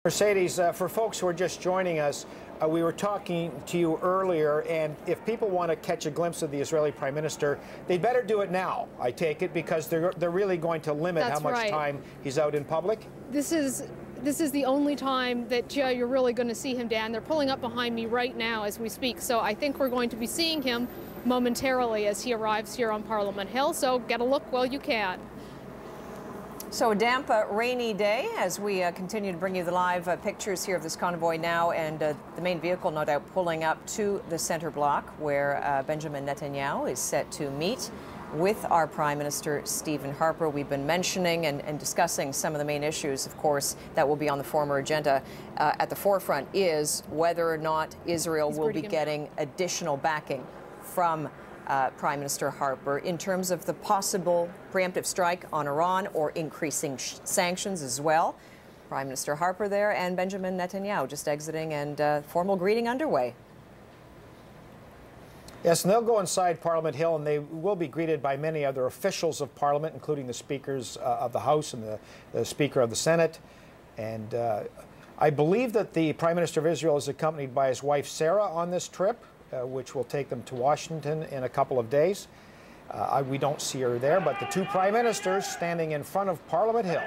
Mercedes, for folks who are just joining us, we were talking to you earlier, and if people want to catch a glimpse of the Israeli Prime Minister, they'd better do it now, I take it, because they're really going to limit how much time he's out in public? This is the only time that you're really going to see him, Dan. They're pulling up behind me right now as we speak, so I think we're going to be seeing him momentarily as he arrives here on Parliament Hill, so get a look while you can. So a damp, rainy day as we continue to bring you the live pictures here of this convoy now, and the main vehicle no doubt pulling up to the center block where Benjamin Netanyahu is set to meet with our Prime Minister Stephen Harper. We've been mentioning and discussing some of the main issues, of course, that will be on the former agenda. At the forefront is whether or not Israel will be getting additional backing from Prime Minister Harper in terms of the possible preemptive strike on Iran or increasing sanctions as well. Prime Minister Harper there and Benjamin Netanyahu just exiting, and formal greeting underway. Yes, and they'll go inside Parliament Hill, and they will be greeted by many other officials of Parliament, including the speakers of the House and the Speaker of the Senate. And I believe that the Prime Minister of Israel is accompanied by his wife Sarah on this trip, which will take them to Washington in a couple of days. We don't see her there, but the two prime ministers standing in front of Parliament Hill.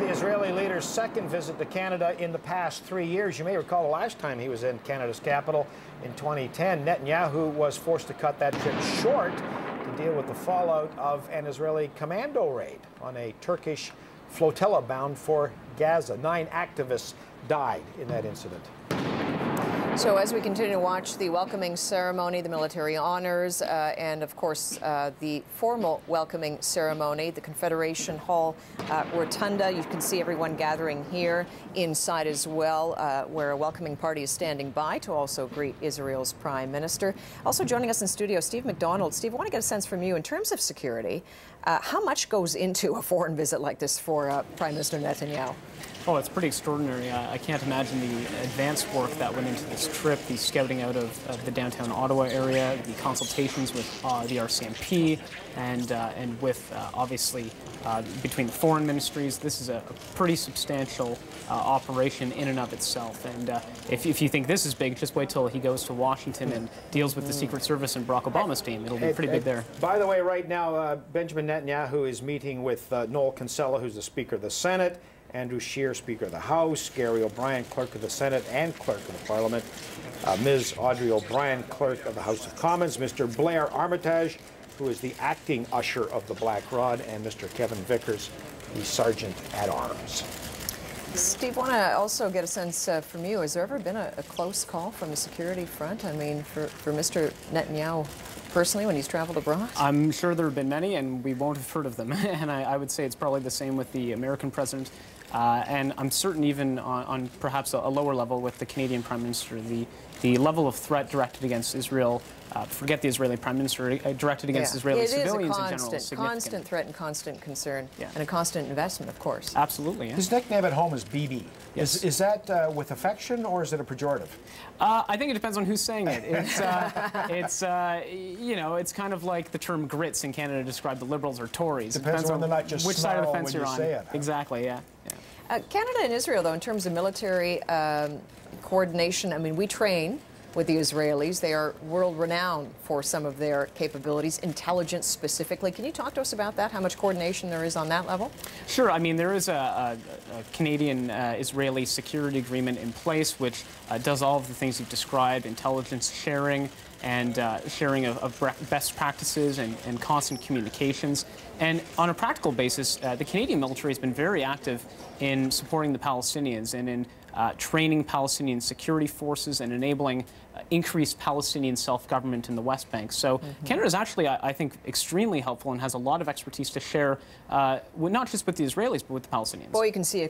Israeli leader's second visit to Canada in the past 3 years. You may recall the last time he was in Canada's capital in 2010. Netanyahu was forced to cut that trip short to deal with the fallout of an Israeli commando raid on a Turkish flotilla bound for Gaza. 9 activists died in that incident. So as we continue to watch the welcoming ceremony, the military honors, and of course the formal welcoming ceremony, the Confederation Hall Rotunda, you can see everyone gathering here inside as well, where a welcoming party is standing by to also greet Israel's Prime Minister. Also joining us in studio, Steve McDonald. Steve, I want to get a sense from you in terms of security. How much goes into a foreign visit like this for Prime Minister Netanyahu? Oh, it's pretty extraordinary. I can't imagine the advanced work that went into this trip, the scouting out of the downtown Ottawa area, the consultations with the RCMP, and with, obviously, between the foreign ministries. This is a pretty substantial operation in and of itself. And if you think this is big, just wait till he goes to Washington and deals with the Secret Service and Barack Obama's team. It'll be pretty big there. By the way, right now, Benjamin Netanyahu is meeting with Noel Kinsella, who's the Speaker of the Senate, Andrew Scheer, Speaker of the House, Gary O'Brien, Clerk of the Senate and Clerk of the Parliament, Ms. Audrey O'Brien, Clerk of the House of Commons, Mr. Blair Armitage, who is the acting usher of the Black Rod, and Mr. Kevin Vickers, the Sergeant at Arms. Steve, want to also get a sense from you. Has there ever been a close call from the security front? I mean, for Mr. Netanyahu personally, when he's traveled abroad? I'm sure there have been many, and we won't have heard of them. And I would say it's probably the same with the American president. And I'm certain even on perhaps a lower level with the Canadian Prime Minister, the level of threat directed against Israel, forget the Israeli Prime Minister, directed against Israeli civilians in general is significant. Constant threat and constant concern, and a constant investment, of course. Absolutely, yeah. His nickname at home is BB. Yes. Is that with affection, or is it a pejorative? I think it depends on who's saying it. You know, it's kind of like the term grits in Canada to describe the Liberals or Tories. Depends on which side of the fence you're on. Say it. Exactly, yeah. Canada and Israel, though, in terms of military coordination, I mean, we train with the Israelis. They are world-renowned for some of their capabilities, intelligence specifically. Can you talk to us about that, how much coordination there is on that level? Sure. I mean, there is a Canadian-Israeli security agreement in place which does all of the things you've described, intelligence sharing and sharing of best practices and constant communications. And on a practical basis, the Canadian military has been very active in supporting the Palestinians and in training Palestinian security forces and enabling increased Palestinian self-government in the West Bank. So Canada is actually, I think, extremely helpful and has a lot of expertise to share, not just with the Israelis, but with the Palestinians. Well, you can see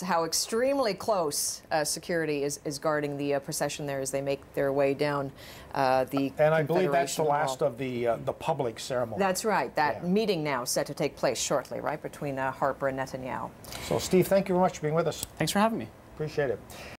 how extremely close security is guarding the procession there as they make their way down the And I believe that's the last of the public ceremony. That's right. That meeting now set to take place shortly, right, between Harper and Netanyahu. So, Steve, thank you very much for being with us. Thanks for having me. Appreciate it.